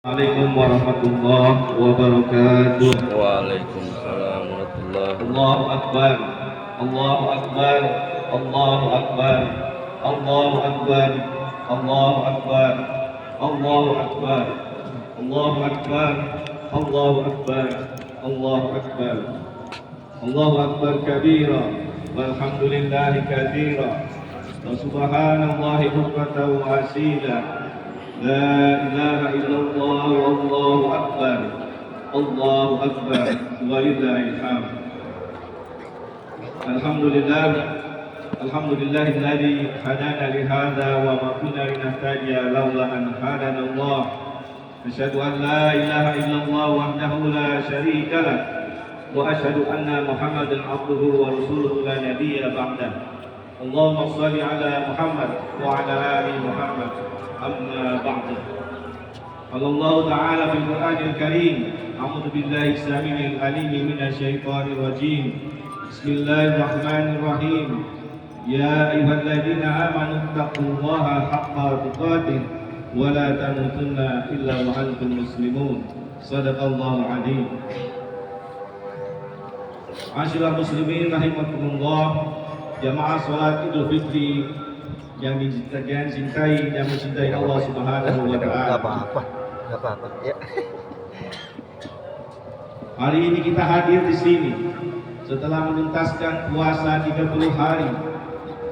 Assalamualaikum warahmatullahi wabarakatuh. Waalaikumsalam warahmatullahi Allahu Akbar. Allahu Akbar. Allahu Akbar. Allahu Akbar. Allahu Akbar. Allahu Akbar. Allahu Akbar. Allahu Akbar. Allahu Akbar. Allahu Akbar kabira walhamdulillahi katsira wa subhanallahi bukratan wa asila. La ilaha illallah wallahu akbar. Allahu akbar walillahil hamd. Alhamdulillah. Alhamdulillahilladzi hadana li hadza wa ma kunna linahtadiya laula an hadana Allah. Asyhadu an la ilaha illallah wahdahu la syarika lah wa asyhadu anna Muhammadan abduhu wa rasuluhu la nabiyya ba'dah. Allahumma shalli ala Muhammad wa ala ali Muhammad. أما بعد قال الله تعالى في القرآن الكريم أعوذ بالله السميع العليم من الشيطان الرجيم بسم الله الرحمن الرحيم يا أيها الذين آمنوا اتقوا الله حق تقاته ولا تموتن إلا وأنتم مسلمون صدق الله العظيم. Asyiral muslimin rahimakumullah, jamaah salat Idul Fitri yang dicintai dan mencintai Allah Subhanahu wa taala. Enggak apa-apa. Ya. Hari ini kita hadir di sini setelah menuntaskan puasa 30 hari.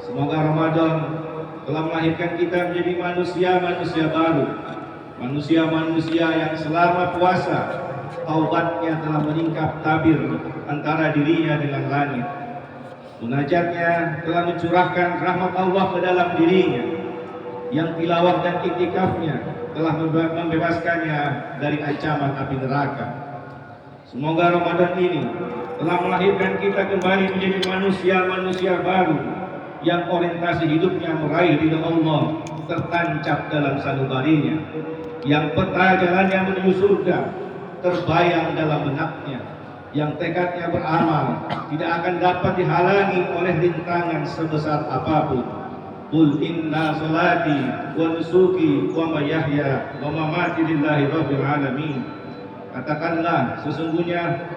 Semoga Ramadan telah melahirkan kita menjadi manusia-manusia baru. Manusia-manusia yang selama puasa taubatnya telah meningkat tabir antara dirinya dengan langit. Munajatnya telah mencurahkan rahmat Allah ke dalam dirinya. Yang tilawah dan iktikafnya telah membebaskannya dari ancaman api neraka. Semoga Ramadan ini telah melahirkan kita kembali menjadi manusia-manusia baru yang orientasi hidupnya meraih ridha Allah tertancap dalam sanubarinya, yang peta jalannya menuju surga terbayang dalam benaknya, yang tekadnya beramal tidak akan dapat dihalangi oleh rintangan sebesar apapun. Qul inna salati wa nusuki wa mahyaya wa mamati lillahi rabbil alamin. Katakanlah, sesungguhnya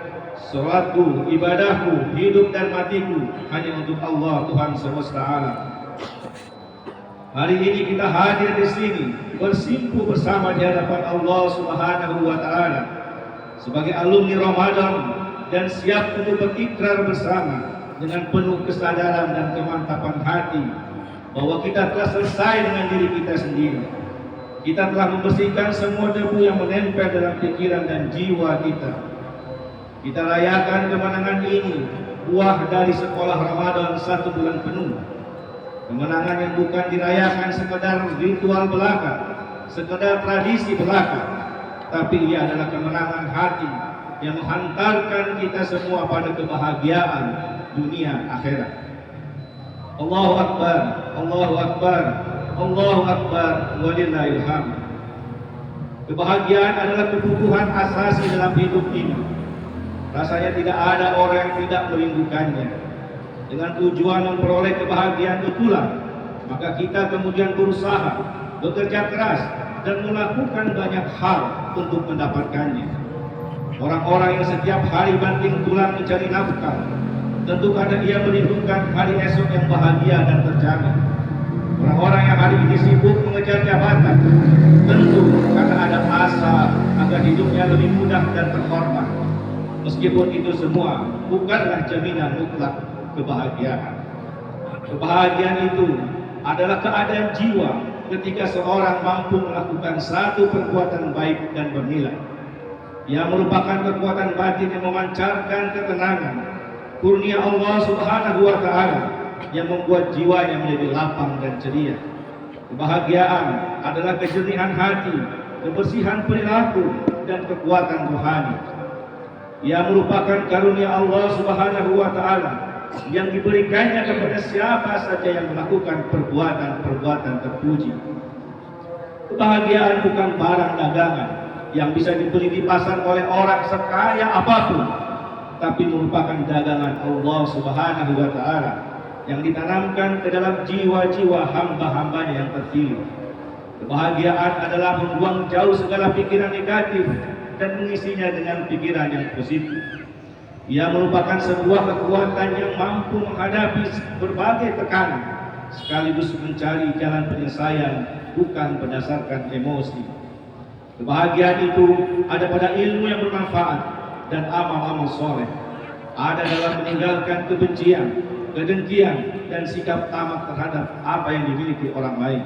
salatku, ibadahku, hidup dan matiku hanya untuk Allah Tuhan semesta alam. Hari ini kita hadir di sini bersimpu bersama di hadapan Allah Subhanahu wa taala sebagai alumni Ramadan dan siap untuk berikrar bersama dengan penuh kesadaran dan kemantapan hati bahwa kita telah selesai dengan diri kita sendiri. Kita telah membersihkan semua debu yang menempel dalam pikiran dan jiwa kita. Kita rayakan kemenangan ini, buah dari sekolah Ramadan 1 bulan penuh. Kemenangan yang bukan dirayakan sekedar ritual belaka, sekedar tradisi belaka, tapi ia adalah kemenangan hati yang menghantarkan kita semua pada kebahagiaan dunia akhirat. Allahu Akbar, Allahu Akbar, Allahu Akbar, walillahil hamd. Kebahagiaan adalah kebutuhan asasi dalam hidup ini. Rasanya tidak ada orang yang tidak merindukannya. Dengan tujuan memperoleh kebahagiaan itulah maka kita kemudian berusaha, bekerja keras dan melakukan banyak hal untuk mendapatkannya. Orang-orang yang setiap hari banting tulang mencari nafkah, tentu karena ia merindukan hari esok yang bahagia dan terjamin. Orang-orang yang hari ini sibuk mengejar jabatan, tentu karena ada asa agar hidupnya lebih mudah dan terhormat. Meskipun itu semua bukanlah jaminan mutlak kebahagiaan. Kebahagiaan itu adalah keadaan jiwa ketika seorang mampu melakukan satu perbuatan baik dan bernilai. Yang merupakan kekuatan batin yang memancarkan ketenangan, kurnia Allah Subhanahu wa taala yang membuat jiwanya menjadi lapang dan ceria. Kebahagiaan adalah kejernihan hati, kebersihan perilaku dan kekuatan rohani. Ia merupakan karunia Allah Subhanahu wa taala yang diberikannya kepada siapa saja yang melakukan perbuatan-perbuatan terpuji. Kebahagiaan bukan barang dagangan yang bisa dibeli di pasar oleh orang sekaya apapun, tapi merupakan dagangan Allah Subhanahu wa taala yang ditanamkan ke dalam jiwa-jiwa hamba-hambanya yang terpilih. Kebahagiaan adalah membuang jauh segala pikiran negatif dan mengisinya dengan pikiran yang positif. Ia merupakan sebuah kekuatan yang mampu menghadapi berbagai tekanan, sekaligus mencari jalan penyelesaian bukan berdasarkan emosi. Kebahagiaan itu ada pada ilmu yang bermanfaat dan amal-amal soleh. Ada dalam meninggalkan kebencian, kedengkian, dan sikap tamak terhadap apa yang dimiliki orang lain.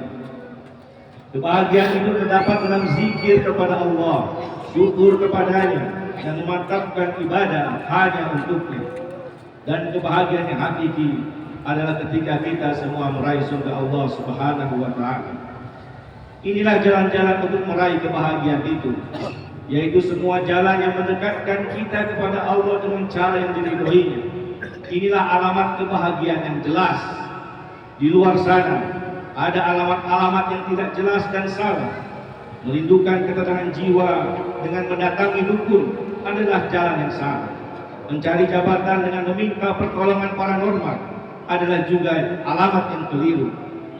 Kebahagiaan itu terdapat dalam zikir kepada Allah, syukur kepadanya, dan memantapkan ibadah hanya untuknya. Dan kebahagiaan yang hakiki adalah ketika kita semua meraih surga Allah Subhanahu wa Ta'ala. Inilah jalan-jalan untuk meraih kebahagiaan itu, yaitu semua jalan yang mendekatkan kita kepada Allah dengan cara yang diridhoinya. Inilah alamat kebahagiaan yang jelas. Di luar sana ada alamat-alamat yang tidak jelas dan salah. Merindukan ketenangan jiwa dengan mendatangi dukun adalah jalan yang salah. Mencari jabatan dengan meminta pertolongan paranormal adalah juga alamat yang keliru.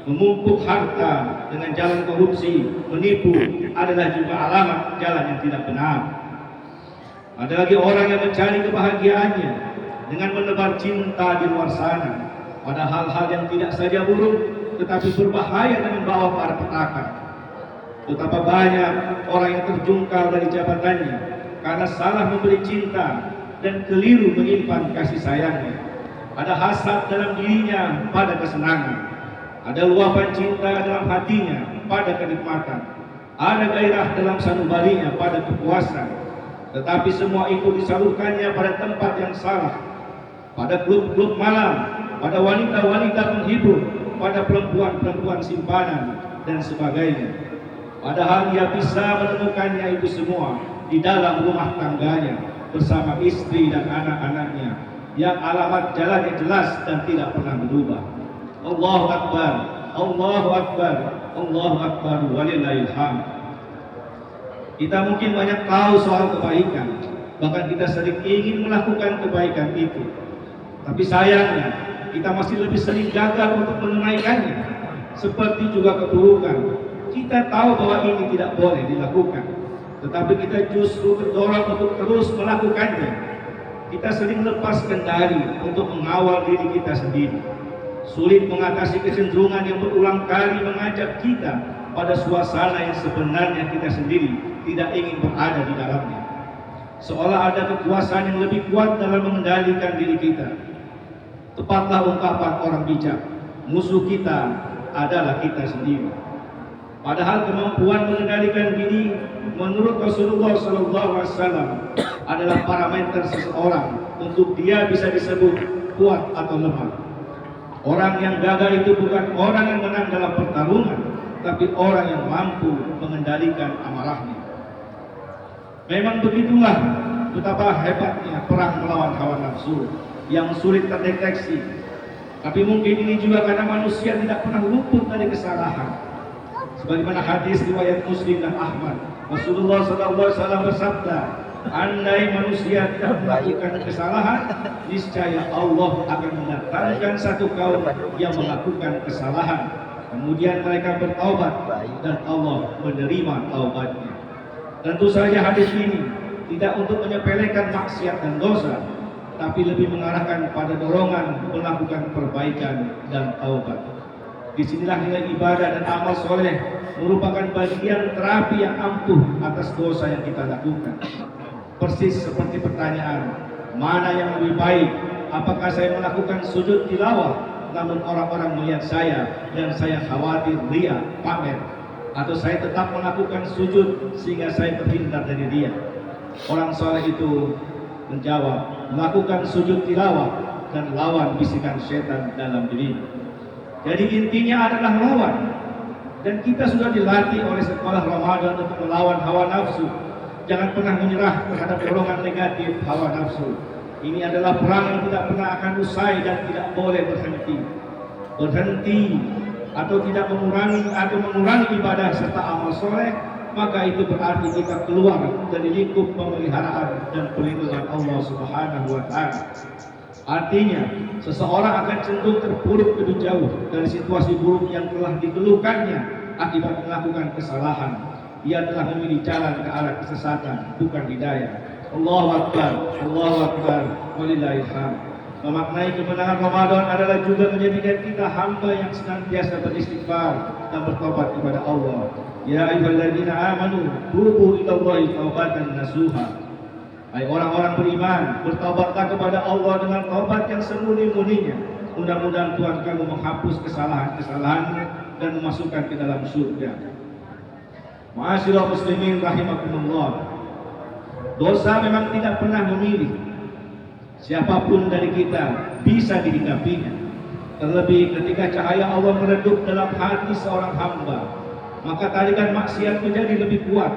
Memumpuk harta dengan jalan korupsi, menipu adalah juga alamat jalan yang tidak benar. Ada lagi orang yang mencari kebahagiaannya dengan menebar cinta di luar sana pada hal-hal yang tidak saja buruk tetapi berbahaya dan membawa para petaka. Betapa banyak orang yang terjungkal dari jabatannya karena salah memberi cinta dan keliru menyimpan kasih sayangnya. Ada hasad dalam dirinya pada kesenangan. Ada luapan cinta dalam hatinya pada kenikmatan. Ada gairah dalam sanubarinya pada kepuasan. Tetapi semua itu disalurkannya pada tempat yang salah. Pada klub-klub malam, pada wanita-wanita penghibur, pada perempuan-perempuan simpanan, dan sebagainya. Padahal ia bisa menemukannya itu semua di dalam rumah tangganya bersama istri dan anak-anaknya yang alamat jalannya jelas dan tidak pernah berubah. Allahu Akbar, Allahu Akbar, Allahu Akbar, walillahil hamd. Kita mungkin banyak tahu soal kebaikan, bahkan kita sering ingin melakukan kebaikan itu. Tapi sayangnya, kita masih lebih sering gagal untuk menunaikannya. Seperti juga keburukan, kita tahu bahwa ini tidak boleh dilakukan, tetapi kita justru terdorong untuk terus melakukannya. Kita sering lepas kendali untuk mengawal diri kita sendiri. Sulit mengatasi kecenderungan yang berulang kali mengajak kita pada suasana yang sebenarnya kita sendiri tidak ingin berada di dalamnya. Seolah ada kekuasaan yang lebih kuat dalam mengendalikan diri kita. Tepatlah ungkapan orang bijak, musuh kita adalah kita sendiri. Padahal kemampuan mengendalikan diri menurut Rasulullah SAW adalah parameter seseorang untuk dia bisa disebut kuat atau lemah. Orang yang gagal itu bukan orang yang menang dalam pertarungan, tapi orang yang mampu mengendalikan amarahnya. Memang begitulah betapa hebatnya perang melawan hawa nafsu yang sulit terdeteksi. Tapi mungkin ini juga karena manusia tidak pernah luput dari kesalahan. Sebagaimana hadis riwayat Muslim dan Ahmad, Rasulullah SAW bersabda, andai manusia tidak melakukan kesalahan, niscaya Allah akan mendatangkan satu kaum yang melakukan kesalahan. Kemudian mereka bertaubat dan Allah menerima taubatnya. Tentu saja hadis ini tidak untuk menyepelekan maksiat dan dosa, tapi lebih mengarahkan pada dorongan melakukan perbaikan dan taubat. Disinilah nilai ibadah dan amal soleh merupakan bagian terapi yang ampuh atas dosa yang kita lakukan. Persis seperti pertanyaan, mana yang lebih baik? Apakah saya melakukan sujud tilawah namun orang-orang melihat saya dan saya khawatir ria, pamer, atau saya tetap melakukan sujud sehingga saya terhindar dari dia? Orang soleh itu menjawab, melakukan sujud tilawah dan lawan bisikan setan dalam diri. Jadi intinya adalah lawan. Dan kita sudah dilatih oleh sekolah Ramadan untuk melawan hawa nafsu. Jangan pernah menyerah terhadap dorongan negatif hawa nafsu. Ini adalah perang yang tidak pernah akan usai dan tidak boleh berhenti. Berhenti atau tidak mengurangi ibadah serta amal soleh, maka itu berarti kita keluar dari lingkup pemeliharaan dan perlindungan Allah Subhanahu wa Ta'ala. Artinya, seseorang akan cenderung terpuruk lebih jauh dari situasi buruk yang telah dikeluhkannya akibat melakukan kesalahan. Ia telah memilih jalan ke arah kesesatan, bukan hidayah. Allahu Akbar, Allahu Akbar, walillahil hamd. Memaknai kemenangan Ramadan adalah juga menjadikan kita hamba yang senantiasa beristighfar dan bertobat kepada Allah. Ya ayyuhalladzina amanu tubu ilallahi taubatan nasuha. Hai orang-orang beriman, bertobatlah kepada Allah dengan taubat yang semurni-murninya. Mudah-mudahan Tuhan kamu menghapus kesalahan-kesalahanmu dan memasukkan ke dalam surga. Ma'asyiral muslimin rahimakumullah. Dosa memang tidak pernah memilih. Siapapun dari kita bisa dihinggapinya. Terlebih ketika cahaya Allah meredup dalam hati seorang hamba, maka tarikan maksiat menjadi lebih kuat.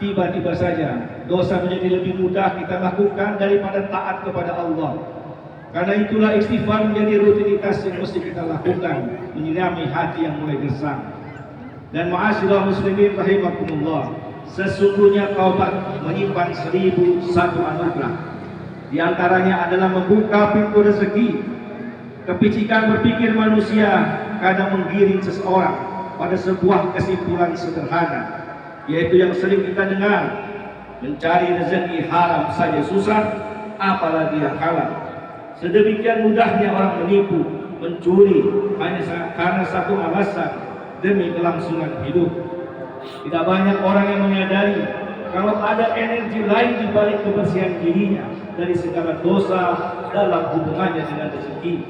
Tiba-tiba saja dosa menjadi lebih mudah kita lakukan daripada taat kepada Allah. Karena itulah istighfar menjadi rutinitas yang mesti kita lakukan, menyirami hati yang mulai gersang. Dan ma'asyiral muslimin rahimakumullah, sesungguhnya taubat menyimpan 1001 anugerah. Di antaranya adalah membuka pintu rezeki. Kepicikan berpikir manusia kadang menggiring seseorang pada sebuah kesimpulan sederhana, yaitu yang sering kita dengar, mencari rezeki haram saja susah, apalagi yang halal. Sedemikian mudahnya orang menipu, mencuri hanya karena satu alasan, demi kelangsungan hidup. Tidak banyak orang yang menyadari kalau ada energi lain di balik kebersihan dirinya dari segala dosa dalam hubungannya dengan rezeki.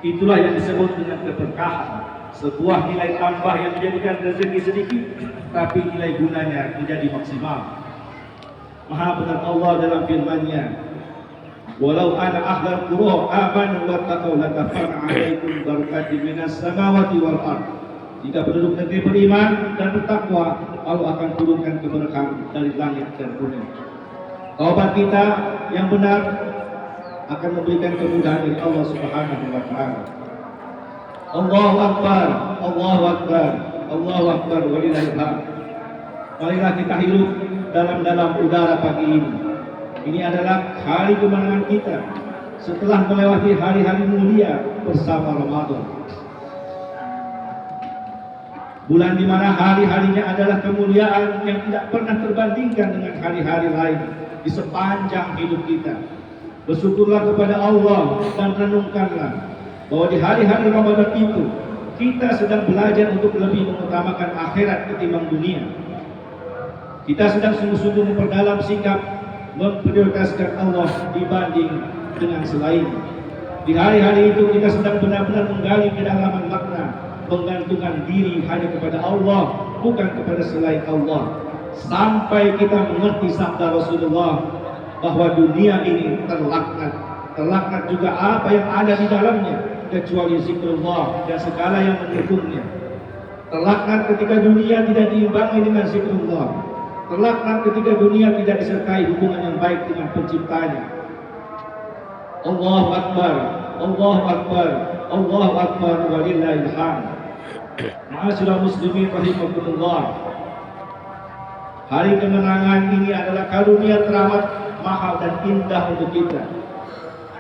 Itulah yang disebut dengan keberkahan, sebuah nilai tambah yang menjadikan rezeki sedikit tapi nilai gunanya menjadi maksimal. Maha benar Allah dalam firman-Nya, walau ana ahlal qura amanu wattaqaw latafa'na 'alaikum barakatin minas samawati wal ardh. Jika penduduk negeri beriman dan bertakwa, Allah akan turunkan keberkahan dari langit dan bumi. Taubat kita yang benar akan memberikan kemudahan dari Allah Subhanahu wa taala. Allahu Akbar, Allahu Akbar, Allahu Akbar, walillahil hamd. Marilah kita hidup dalam udara pagi ini. Ini adalah hari kemenangan kita setelah melewati hari-hari mulia bersama Ramadan. Bulan di mana hari-harinya adalah kemuliaan yang tidak pernah terbandingkan dengan hari-hari lain di sepanjang hidup kita. Bersyukurlah kepada Allah dan renungkanlah bahwa di hari-hari Ramadan itu kita sedang belajar untuk lebih mengutamakan akhirat ketimbang dunia. Kita sedang sungguh-sungguh memperdalam sikap memprioritaskan Allah dibanding dengan selain. Di hari-hari itu kita sedang benar-benar menggali kedalaman makna menggantungkan diri hanya kepada Allah, bukan kepada selain Allah, sampai kita mengerti sabda Rasulullah bahwa dunia ini terlaknat juga apa yang ada di dalamnya kecuali zikrullah dan segala yang mendukungnya. Terlaknat ketika dunia tidak diimbangi dengan zikrullah. Terlaknat ketika dunia tidak disertai hubungan yang baik dengan penciptanya. Allahu Akbar, Allahu Akbar, Allahu Akbar, walillahil hamd. Ma'asyiral muslimin rahimakumullah. Hari kemenangan ini adalah karunia teramat mahal dan indah untuk kita.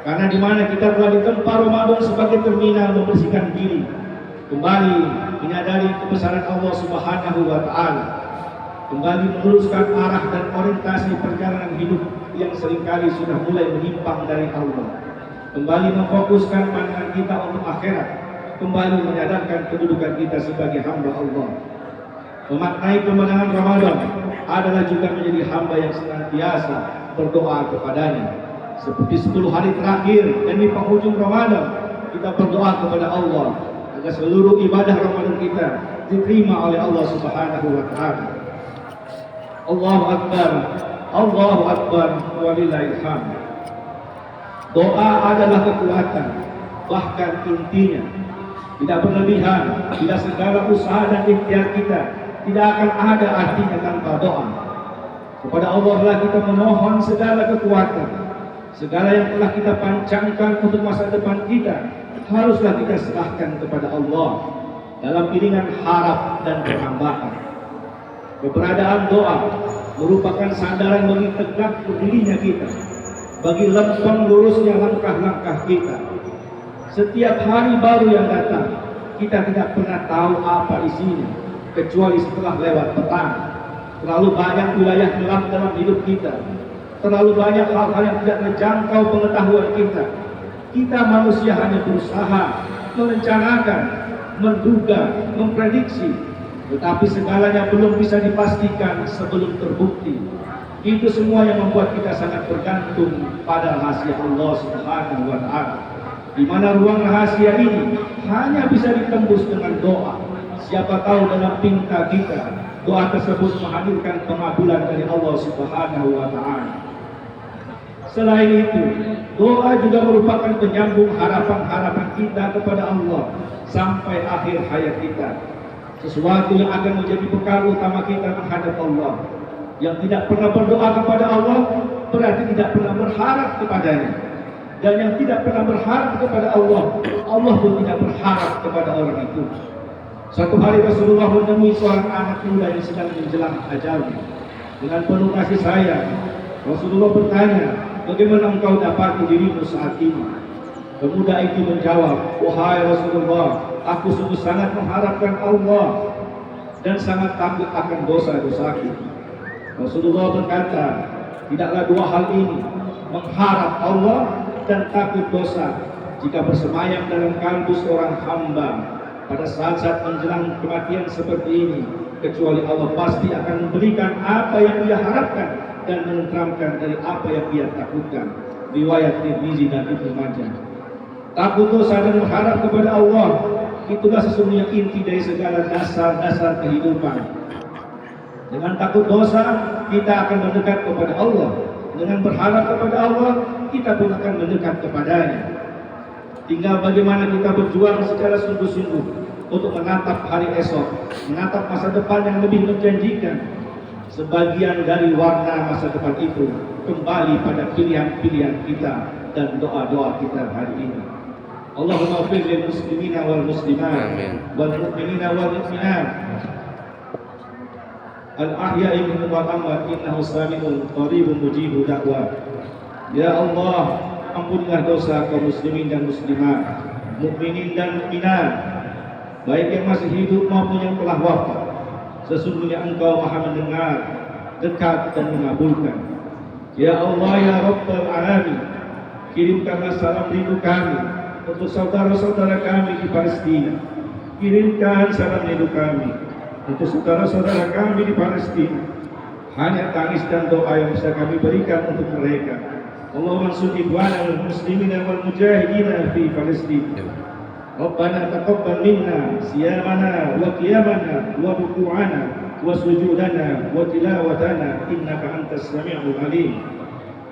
Karena di mana kita telah ditempa Ramadan sebagai terminal membersihkan diri, kembali menyadari kebesaran Allah Subhanahu wa taala, kembali meluruskan arah dan orientasi perjalanan hidup yang seringkali sudah mulai menyimpang dari Allah, kembali memfokuskan pandangan kita untuk akhirat, kembali menyadarkan kedudukan kita sebagai hamba Allah. Memaknai kemenangan Ramadan adalah juga menjadi hamba yang senantiasa berdoa kepadanya. Seperti 10 hari terakhir dan di penghujung Ramadan, kita berdoa kepada Allah agar seluruh ibadah Ramadan kita diterima oleh Allah Subhanahu wa taala. Allahu Akbar, Allahu Akbar, walillahil hamd. Doa adalah kekuatan, bahkan intinya tidak berlebihan. Tidak segala usaha dan ikhtiar kita tidak akan ada artinya tanpa doa. Kepada Allah lah kita memohon segala kekuatan, segala yang telah kita pancangkan untuk masa depan kita haruslah kita serahkan kepada Allah dalam iringan harap dan perhambaan. Keberadaan doa merupakan sandaran bagi tegak berdirinya kita, bagi lempeng lurusnya langkah-langkah kita. Setiap hari baru yang datang, kita tidak pernah tahu apa isinya. kecuali setelah lewat petang. Terlalu banyak wilayah gelap dalam hidup kita, terlalu banyak hal-hal yang tidak terjangkau pengetahuan kita. Kita manusia hanya berusaha merencanakan, menduga, memprediksi, tetapi segalanya belum bisa dipastikan sebelum terbukti. Itu semua yang membuat kita sangat bergantung pada rahasia Allah Subhanahu wa Ta'ala, di mana ruang rahasia ini hanya bisa ditembus dengan doa. Siapa tahu dalam pinta kita, doa tersebut menghadirkan pengabulan dari Allah Subhanahu wa Ta'ala. Selain itu, doa juga merupakan penyambung harapan-harapan kita kepada Allah sampai akhir hayat kita. Sesuatu yang akan menjadi bekal utama kita menghadap Allah. Yang tidak pernah berdoa kepada Allah berarti tidak pernah berharap kepadanya. Dan yang tidak pernah berharap kepada Allah, Allah pun tidak berharap kepada orang itu. Suatu hari Rasulullah menemui seorang anak muda yang sedang menjelang ajalnya. Dengan penuh kasih sayang, Rasulullah bertanya, bagaimana engkau dapati dirimu saat ini? Pemuda itu menjawab, wahai Rasulullah, aku sungguh sangat mengharapkan Allah dan sangat takut akan dosa-dosaku. Rasulullah berkata, tidaklah dua hal ini, mengharap Allah dan takut dosa, jika bersemayam dalam kalbu seorang hamba pada saat-saat menjelang kematian seperti ini, kecuali Allah pasti akan memberikan apa yang ia harapkan dan menenteramkan dari apa yang ia takutkan. Riwayat Tirmizi dan Ibnu Majah. Takut dosa dan mengharap kepada Allah, itulah sesungguhnya inti dari segala dasar-dasar kehidupan. Dengan takut dosa, kita akan mendekat kepada Allah. Dengan berharap kepada Allah, kita pun akan mendekat kepadanya. Tinggal bagaimana kita berjuang secara sungguh-sungguh untuk menatap hari esok, menatap masa depan yang lebih menjanjikan. Sebagian dari warna masa depan itu kembali pada pilihan-pilihan kita dan doa-doa kita hari ini. Allahumma ighfir lil muslimina wal muslimat wal mu'minina wal mu'minat al-ahya'i minhum wal amwat innahu sami'un qaribun mujibud da'wat. Ya Allah, ampunilah dosa kaum muslimin dan muslimat, mukminin dan mukminat, baik yang masih hidup maupun yang telah wafat. Sesungguhnya Engkau Maha mendengar, dekat dan mengabulkan. Ya Allah, ya Rabbal Alamin, kirimkanlah salam rindu kami untuk saudara-saudara kami di Palestina. Kirimkan salam rindu kami untuk saudara-saudara kami di Palestina. Hanya tangis dan doa yang bisa kami berikan untuk mereka. Allahumma ansur ikhwana wal muslimina wal mujahidina fi Palestina. Rabbana taqabbal minna siyamana wa qiyamana wa ruku'ana wa sujudana wa tilawatana innaka antas sami'ul alim.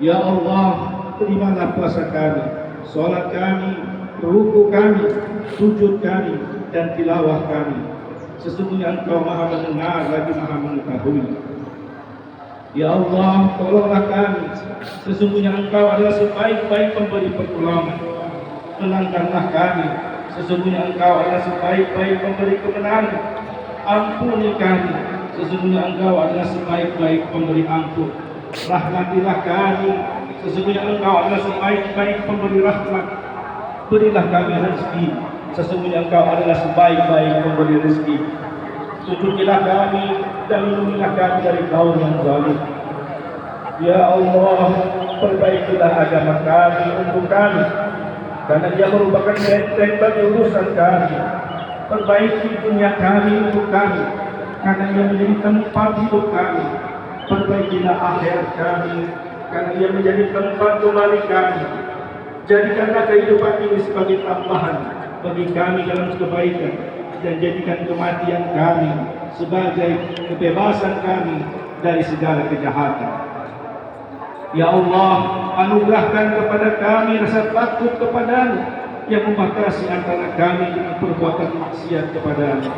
Ya Allah, terimalah puasa kami, salat kami, ruku kami, sujud kami dan tilawah kami. Sesungguhnya Engkau Maha mendengar lagi Maha mengetahui. Ya Allah, tolonglah kami. Sesungguhnya Engkau adalah sebaik-baik pemberi pertolongan. Menangkanlah kami. Sesungguhnya Engkau adalah sebaik-baik pemberi kemenangan. Ampuni kami. Sesungguhnya Engkau adalah sebaik-baik pemberi ampun. Rahmatilah kami. Sesungguhnya Engkau adalah sebaik-baik pemberi rahmat. Berilah kami rezeki. Sesungguhnya Engkau adalah sebaik-baik pemberi rezeki. Sujudlah kami dan lindungilah kami dari kaum yang zalim. Ya Allah, perbaikilah agama kami untuk kami, karena dia merupakan benteng bagi urusan kami. Perbaiki dunia kami untuk kami, karena ia menjadi tempat hidup kami. Perbaikilah akhirat kami, karena ia menjadi tempat kembali kami. Jadikanlah kehidupan ini sebagai tambahan bagi kami dalam kebaikan, dan jadikan kematian kami sebagai kebebasan kami dari segala kejahatan. Ya Allah, anugerahkan kepada kami rasa takut kepadamu yang membatasi antara kami dengan perbuatan maksiat kepadamu,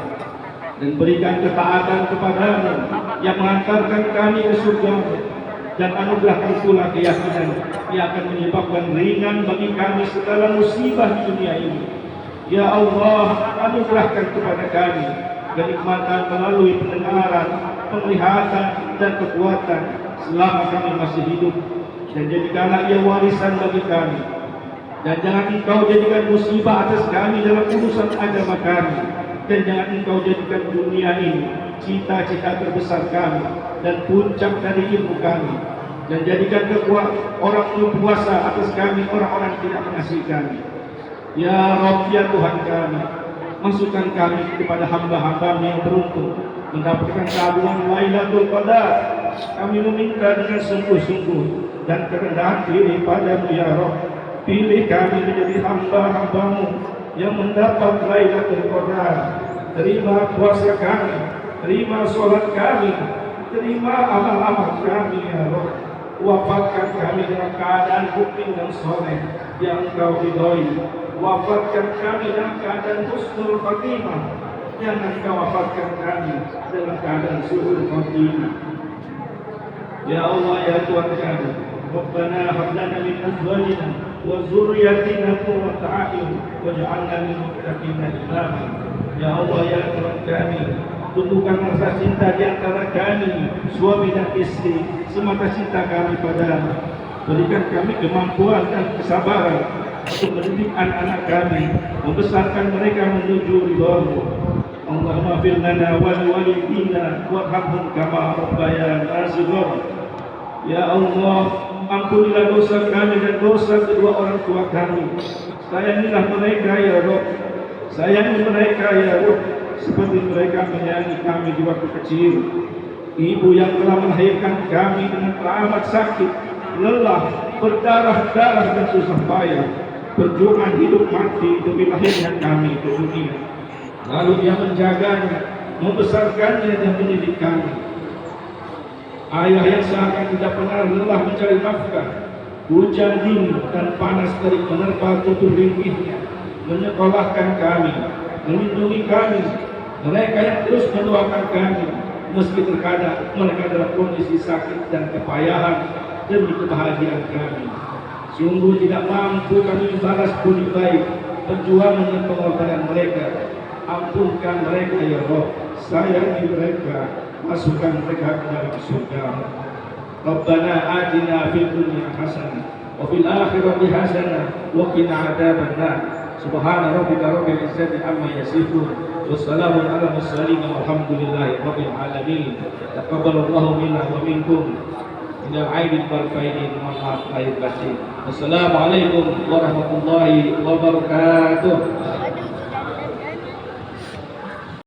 dan berikan ketaatan kepadamu yang mengantarkan kami ke surga-Mu, dan anugerahkan pula keyakinan yang akan menyebabkan ringan bagi kami segala musibah di dunia ini. Ya Allah, anugerahkan kepada kami kenikmatan melalui pendengaran, penglihatan dan kekuatan selama kami masih hidup, dan jadikanlah ia warisan bagi kami. Dan jangan Engkau jadikan musibah atas kami dalam urusan agama kami, dan jangan Engkau jadikan dunia ini cita-cita terbesar kami dan puncak dari ilmu kami, dan jadikan orang berpuasa atas kami orang-orang yang tidak mengasihi kami. Ya Rabb, ya Tuhan kami, masukkan kami kepada hamba-hamba yang beruntung mendapatkan keagungan Lailatul Qadar. Kami meminta dengan sungguh-sungguh dan kerendahan diri padamu ya Rabb. Pilih kami menjadi hamba-hambamu yang mendapat Lailatul Qadar. Terima puasa kami, terima sholat kami, terima amal-amal kami ya Rabb. Wafatkan kami dalam keadaan mukmin dan soleh yang Engkau ridhoi. Wafatkan kami dalam keadaan husnul khatimah. Jangan Engkau wafatkan kami dalam keadaan su'ul khatimah. Ya Allah, ya Tuhan kami, Rabbana hab lana min azwajina wa dzurriyyatina qurrata a'yun waj'alna lil muttaqina imama. Ya Allah, ya Tuhan kami, tumbuhkan rasa cinta di antara kami, suami dan istri, semata cinta kami padamu. Berikan kami kemampuan dan kesabaran untuk mendidik anak-anak kami, membesarkan mereka menuju ridhamu. Allahumma fir lana wa liwalidina warhamhum kama rabbayana shighara. Ya Allah, ampunilah dosa kami dan dosa kedua orang tua kami. Sayangilah mereka ya Rabb, sayangi mereka ya Rabb, seperti mereka menyayangi kami di waktu kecil. Ibu yang telah melahirkan kami dengan teramat sakit, lelah, berdarah-darah dan susah payah, perjuangan hidup mati demi lahirnya kami ke dunia. Lalu dia menjaganya, membesarkannya dan mendidik kami. Ayah yang seakan tidak pernah lelah mencari nafkah, hujan dingin dan panas terik menerpa tutur ringkihnya, menyekolahkan kami, melindungi kami. Mereka yang terus mendoakan kami, meski terkadang mereka dalam kondisi sakit dan kepayahan demi kebahagiaan kami. Sungguh tidak mampu kami membalas budi baik, perjuangan dan pengorbanan mereka. Ampunkan mereka ya Rabb, sayangi mereka, masukkan mereka ke dalam surga. Rabbana atina fid dunya hasanah wa fil akhirati hasanah wa qina adzabannar. Subhana rabbika rabbil izzati amma yasifun. Wassalamun ala mursalin walhamdulillahi rabbil alamin. Taqabbalallahu minna wa minkum. Minal aidin wal faidin, mohon maaf lahir batin. Wassalamualaikum warahmatullahi wabarakatuh.